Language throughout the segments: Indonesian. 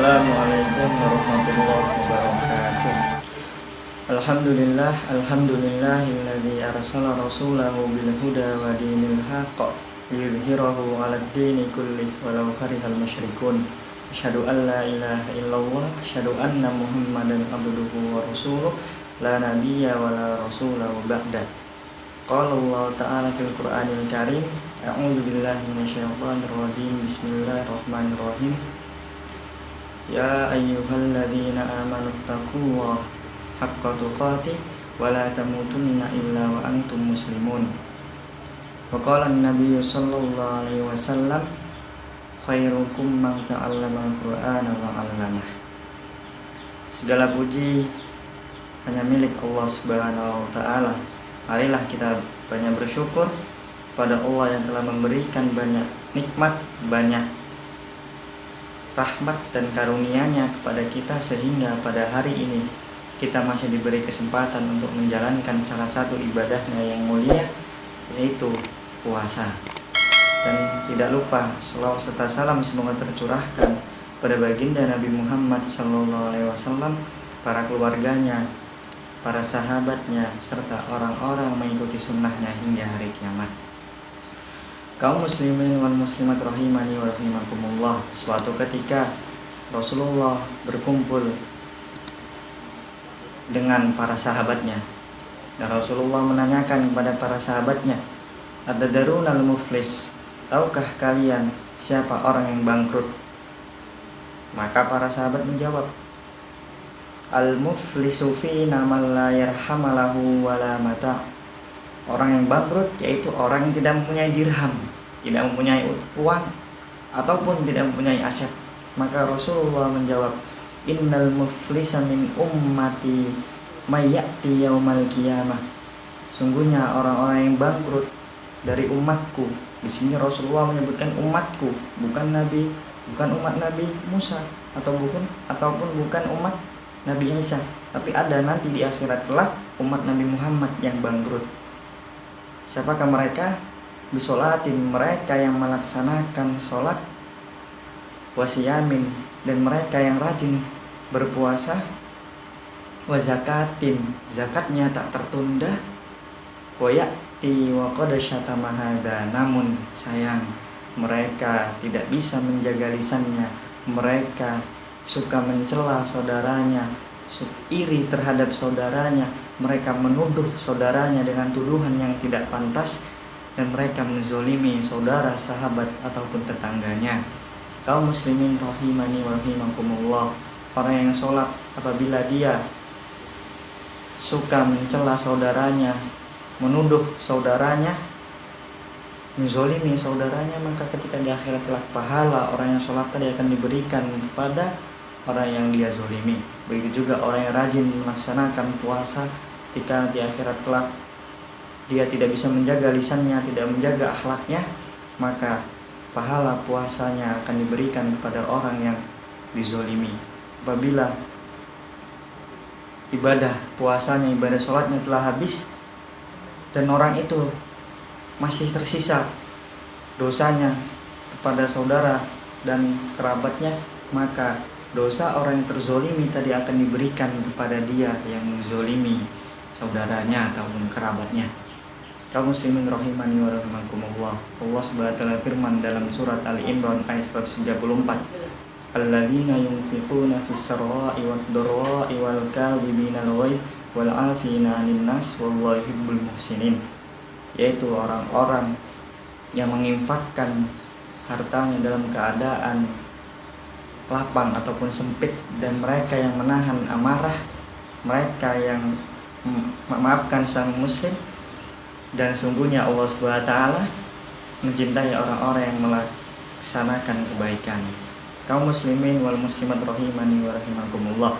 Assalamualaikum warahmatullahi wabarakatuh. Alhamdulillahilladzi arsala rasulahu bil huda wa dinil haqq liyudhhirahu 'alad dini kullih walau karihal musyrikun. Asyhadu an la ilaha illallah, asyhadu anna Muhammadan abduhu wa rasuluh, la nabiyya wa la rasula ba'da. Qala Allah ta'ala fil Qur'anil Karim, a'udzu billahi minasyaitonir rajim. Bismillahirrahmanirrahim. Ya ayyuhalladzina amanu taqullaha haqqa tuqatih wa la tamutunna illa wa antum muslimun. Wa qala an-nabiy sallallahu alaihi wasallam, khairukum man ta'allama al-Qur'ana wa 'allamah. Segala puji hanya milik Allah Subhanahu wa taala. Marilah kita banyak bersyukur pada Allah yang telah memberikan banyak nikmat, banyak rahmat dan karunia-Nya kepada kita, sehingga pada hari ini kita masih diberi kesempatan untuk menjalankan salah satu ibadahnya yang mulia, yaitu puasa. Dan tidak lupa selawat serta salam semoga tercurahkan pada baginda Nabi Muhammad SAW, para keluarganya, para sahabatnya, serta orang-orang mengikuti sunnahnya hingga hari kiamat. Kaum muslimin wal muslimat rahimani wa rahimakumullah. Suatu ketika Rasulullah berkumpul dengan para sahabatnya, dan Rasulullah menanyakan kepada para sahabatnya, "Atadarunal muflis? Tahukah kalian siapa orang yang bangkrut?" Maka para sahabat menjawab, "Al-muflisu fina man la yarhamalahu wala mata'." Orang yang bangkrut yaitu orang yang tidak mempunyai dirham, tidak mempunyai uang, ataupun tidak mempunyai aset. Maka Rasulullah menjawab, "Innal muflisa min ummati may ya'ti yaumal qiyamah." Sungguhnya orang-orang yang bangkrut dari umatku. Di sini Rasulullah menyebutkan umatku, bukan Nabi, bukan umat Nabi Musa ataupun bukan umat Nabi Isa, tapi ada nanti di akhirat kelak umat Nabi Muhammad yang bangkrut. Siapakah mereka? Bisolatin, mereka yang melaksanakan sholat, wasiyamin, dan mereka yang rajin berpuasa, wazakatin, zakatnya tak tertunda, wayati wa qad syatama hadza, namun sayang mereka tidak bisa menjaga lisannya, mereka suka mencela saudaranya, iri terhadap saudaranya, mereka menuduh saudaranya dengan tuduhan yang tidak pantas, dan mereka menzolimi saudara, sahabat, ataupun tetangganya. Kaum muslimin rahimani wa rahimakumullah, orang yang sholat apabila dia suka mencela saudaranya, menuduh saudaranya, menzolimi saudaranya, maka ketika di akhirat kelak pahala orang yang sholat tadi akan diberikan kepada orang yang dia zolimi. Begitu juga orang yang rajin melaksanakan puasa, ketika di akhirat kelak dia tidak bisa menjaga lisannya, tidak menjaga akhlaknya, maka pahala puasanya akan diberikan kepada orang yang dizolimi. Apabila ibadah puasanya, ibadah sholatnya telah habis, dan orang itu masih tersisa dosanya kepada saudara dan kerabatnya, maka dosa orang yang terzolimi tadi akan diberikan kepada dia yang menzolimi saudaranya ataupun kerabatnya. Kaum muslimin rahimani wa rahimakumullah, Allah Subhanahu wa taala firman dalam surat Al-Imran ayat 134, "Alladzina yunfiquna fis sarra'i wad dharra'i wal kadhibina al-ghaiz wal 'afina 'anil nas wallahu yuhibbul muhsinin." Yaitu orang-orang yang menginfakkan hartanya dalam keadaan lapang ataupun sempit, dan mereka yang menahan amarah, mereka yang memaafkan sama muslim, dan sungguhnya Allah Subhanahu wa taala mencintai orang-orang yang melaksanakan kebaikan. Kaum muslimin wal muslimat rahimani wa rahimakumullah,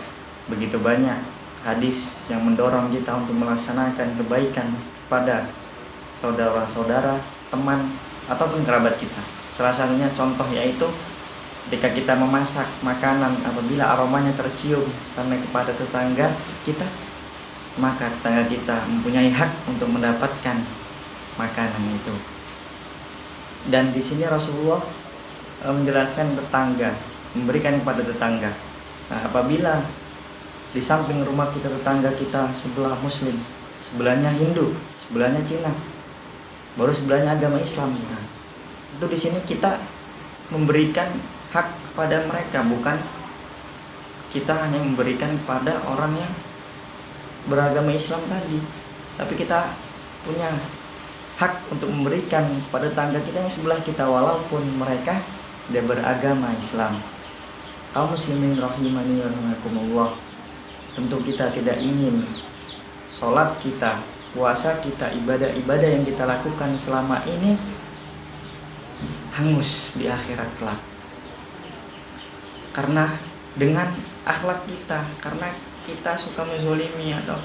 begitu banyak hadis yang mendorong kita untuk melaksanakan kebaikan pada saudara-saudara, teman, ataupun kerabat kita. Salah satunya contoh yaitu ketika kita memasak makanan, apabila aromanya tercium sampai kepada tetangga kita, maka tetangga kita mempunyai hak untuk mendapatkan makanan itu. Dan di sini Rasulullah menjelaskan tetangga memberikan kepada tetangga. Nah, apabila di samping rumah kita tetangga kita sebelah Muslim, sebelahnya Hindu, sebelahnya Cina, baru sebelahnya agama Islam. Nah, itu di sini kita memberikan hak kepada mereka, bukan kita hanya memberikan kepada orang yang beragama Islam tadi, tapi kita punya hak untuk memberikan pada tetangga kita yang sebelah kita walaupun mereka tidak beragama Islam. Kaum muslimin rahimani wa rahimakumullah, tentu kita tidak ingin sholat kita, puasa kita, ibadah-ibadah yang kita lakukan selama ini hangus di akhirat kelak. Karena dengan akhlak kita, karena kita suka menzolimi, atau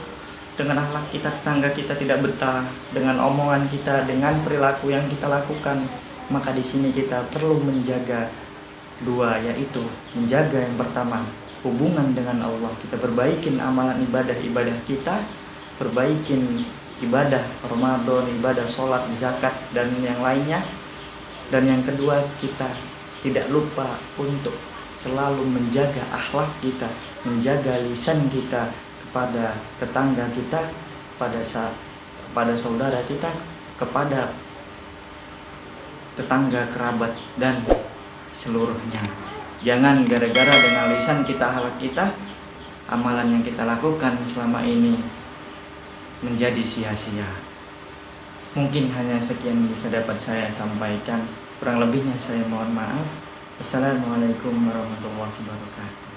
dengan akhlak kita tetangga kita tidak betah, dengan omongan kita, dengan perilaku yang kita lakukan, maka di sini kita perlu menjaga dua, yaitu menjaga yang pertama hubungan dengan Allah, kita perbaikin amalan ibadah kita, perbaikin ibadah Ramadan, ibadah sholat, zakat, dan yang lainnya. Dan yang kedua, kita tidak lupa untuk selalu menjaga akhlak kita, menjaga lisan kita kepada tetangga kita, pada saudara kita, kepada tetangga, kerabat, dan seluruhnya. Jangan gara-gara dengan lisan kita, akhlak kita, amalan yang kita lakukan selama ini menjadi sia-sia. Mungkin hanya sekian bisa dapat saya sampaikan. Kurang lebihnya saya mohon maaf. Assalamualaikum warahmatullahi wabarakatuh.